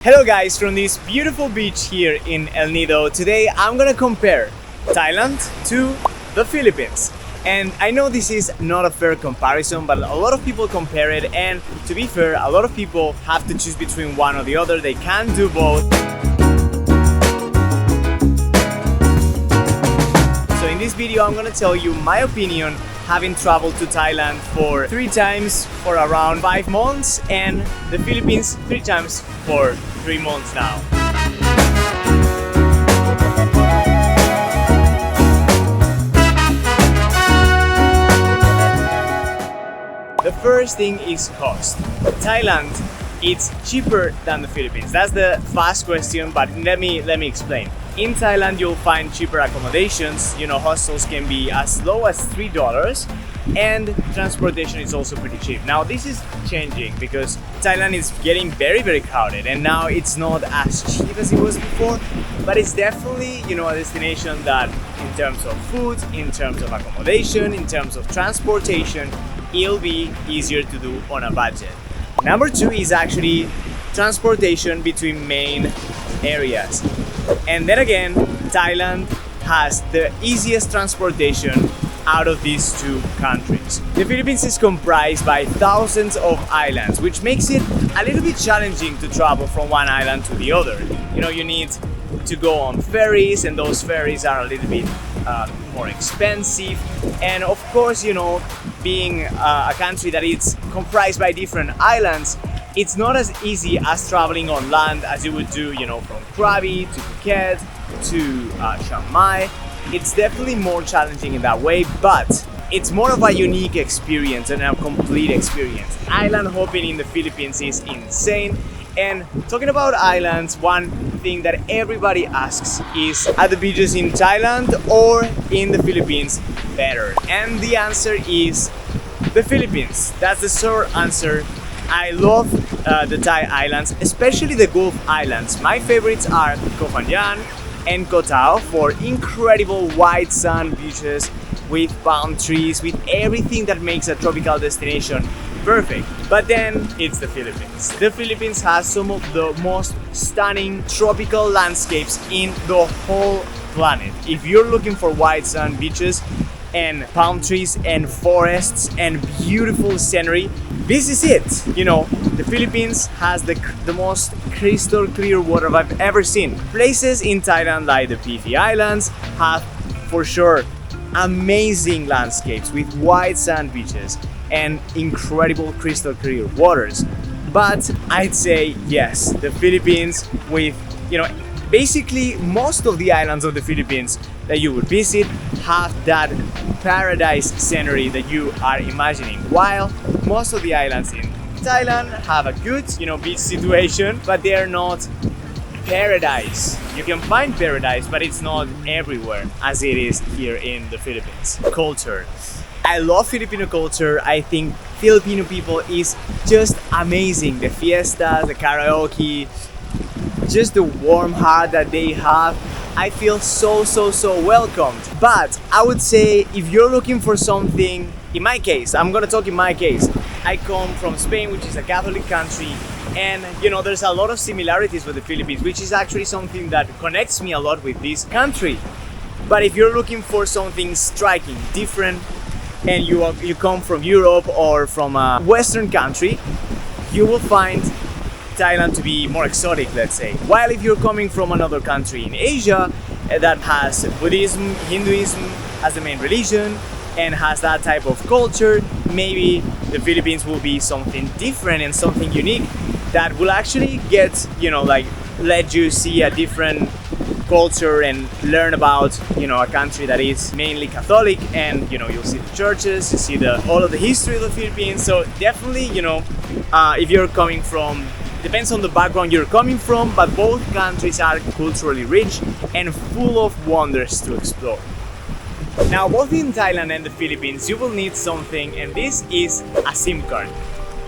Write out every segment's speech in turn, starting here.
Hello guys, from this beautiful beach here in El Nido. Today I'm gonna compare Thailand to the Philippines. And I know this is not a fair comparison, but a lot of people compare it, and to be fair, a lot of people have to choose between one or the other. They can't do both. So in this video I'm gonna tell you my opinion, having traveled to Thailand for 3 times for around 5 months, and the Philippines 3 times for 3 months now. The first thing is cost. Thailand, it's cheaper than the Philippines. That's the fast question, but let me explain. In Thailand, you'll find cheaper accommodations. Hostels can be as low as $3, and transportation is also pretty cheap. Now, this is changing because Thailand is getting very crowded, and now it's not as cheap as it was before, but it's definitely, a destination that in terms of food, in terms of accommodation, in terms of transportation, it'll be easier to do on a budget. Number 2 is actually transportation between main areas. And then again, Thailand has the easiest transportation out of these 2 countries. The Philippines is comprised by thousands of islands, which makes it a little bit challenging to travel from one island to the other. You need to go on ferries, and those ferries are a little bit more expensive. And of course, being a country that is comprised by different islands, it's not as easy as traveling on land as you would do, from Krabi to Phuket to Chiang Mai. It's definitely more challenging in that way, but it's more of a unique experience and a complete experience. Island hopping in the Philippines is insane. And talking about islands, one thing that everybody asks is, are the beaches in Thailand or in the Philippines better? And the answer is the Philippines. That's the short answer. I love the Thai islands, especially the Gulf Islands. My favorites are Koh Phangan and Koh Tao for incredible white sand beaches with palm trees, with everything that makes a tropical destination perfect. But then it's the Philippines. The Philippines has some of the most stunning tropical landscapes in the whole planet. If you're looking for white sand beaches and palm trees and forests and beautiful scenery, this is it. The Philippines has the most crystal clear water I've ever seen. Places in Thailand like the Phi Islands have for sure amazing landscapes with white sand beaches and incredible crystal clear waters. But I'd say yes, the Philippines with, basically most of the islands of the Philippines that you would visit have that paradise scenery that you are imagining, while most of the islands in Thailand have a good, beach situation, but they're not paradise. You can find paradise, but it's not everywhere as it is here in the Philippines. Culture. I love Filipino culture. I think Filipino people is just amazing. The fiestas, the karaoke, just the warm heart that they have. I feel so welcomed. But I would say if you're looking for something, in my case, I'm gonna talk in my case. I come from Spain, which is a Catholic country, and there's a lot of similarities with the Philippines, which is actually something that connects me a lot with this country. But if you're looking for something striking, different, and you come from Europe or from a Western country, you will find Thailand to be more exotic, let's say. While if you're coming from another country in Asia that has Buddhism, Hinduism as the main religion and has that type of culture, maybe the Philippines will be something different and something unique that will actually let you see a different culture and learn about a country that is mainly Catholic, and you'll see the churches, you see all of the history of the Philippines. So definitely if you're coming from, depends on the background you're coming from, but both countries are culturally rich and full of wonders to explore. Now, both in Thailand and the Philippines, you will need something, and this is a SIM card.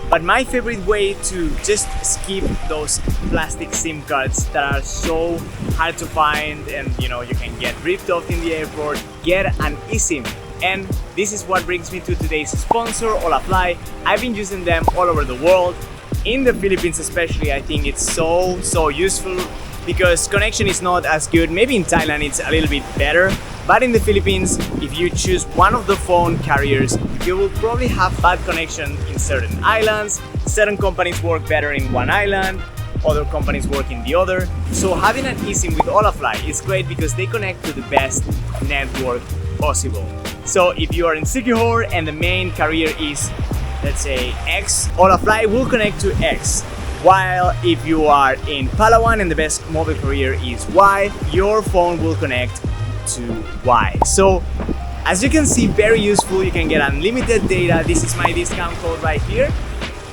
But my favorite way to just skip those plastic SIM cards that are so hard to find and you can get ripped off in the airport, get an eSIM. And this is what brings me to today's sponsor, Olafly. I've been using them all over the world. In the Philippines especially, I think it's so useful because connection is not as good. Maybe in Thailand it's a little bit better, but in the Philippines, if you choose one of the phone carriers, you will probably have bad connection in certain islands. Certain companies work better in one island, other companies work in the other. So having an eSIM with Olafly is great because they connect to the best network possible. So if you are in Sikihor and the main carrier is, let's say, X, Olafly will connect to X. While if you are in Palawan and the best mobile carrier is Y, your phone will connect to Y. So as you can see, very useful. You can get unlimited data. This is my discount code right here.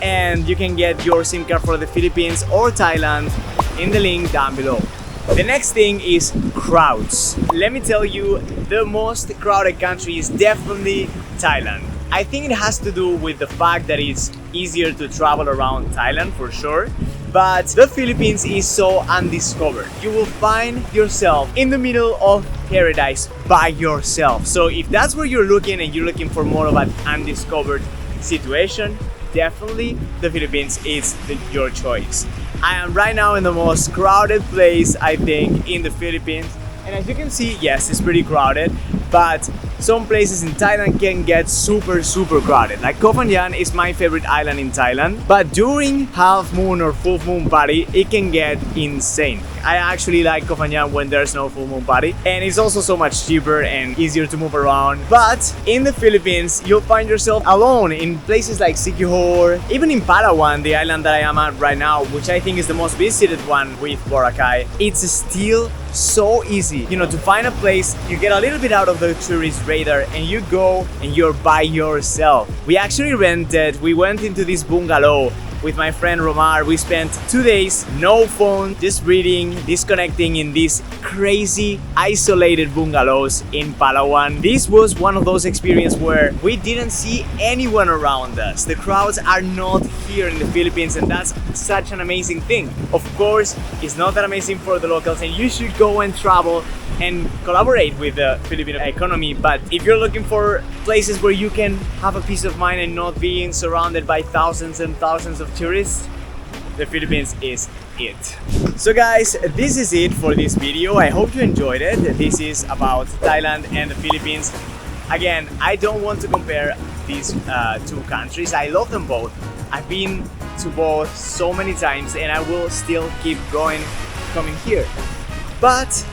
And you can get your SIM card for the Philippines or Thailand in the link down below. The next thing is crowds. Let me tell you, the most crowded country is definitely Thailand. I think it has to do with the fact that it's easier to travel around Thailand for sure, but the Philippines is so undiscovered. You will find yourself in the middle of paradise by yourself. So if that's where you're looking and you're looking for more of an undiscovered situation, definitely the Philippines is your choice. I am right now in the most crowded place, I think, in the Philippines. And as you can see, yes, it's pretty crowded, but some places in Thailand can get super crowded. Like Koh Phangan is my favorite island in Thailand, but during half moon or full moon party, it can get insane. I actually like Koh Phangan when there's no full moon party, and it's also so much cheaper and easier to move around. But in the Philippines, you'll find yourself alone in places like Sikihor, even in Palawan, the island that I am at right now, which I think is the most visited one with Boracay. It's still so easy, you know, to find a place. You get a little bit out of the tourist radar and you go and you're by yourself. We actually we went into this bungalow with my friend Romar. We spent 2 days, no phone, just reading, disconnecting in these crazy isolated bungalows in Palawan. This was one of those experiences where we didn't see anyone around us. The crowds are not here in the Philippines, and that's such an amazing thing. Of course, it's not that amazing for the locals, and you should go and travel and collaborate with the Filipino economy. But if you're looking for places where you can have a peace of mind and not being surrounded by thousands and thousands of tourists, the Philippines is it. So guys, this is it for this video. I hope you enjoyed it. This is about Thailand and the Philippines. Again, I don't want to compare these two countries. I love them both. I've been to both so many times and I will still keep coming here. But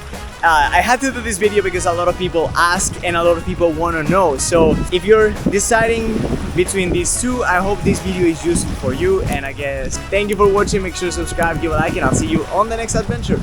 I had to do this video because a lot of people ask and a lot of people want to know. So if you're deciding between these two, I hope this video is useful for you. And I guess thank you for watching. Make sure to subscribe, give a like, and I'll see you on the next adventure.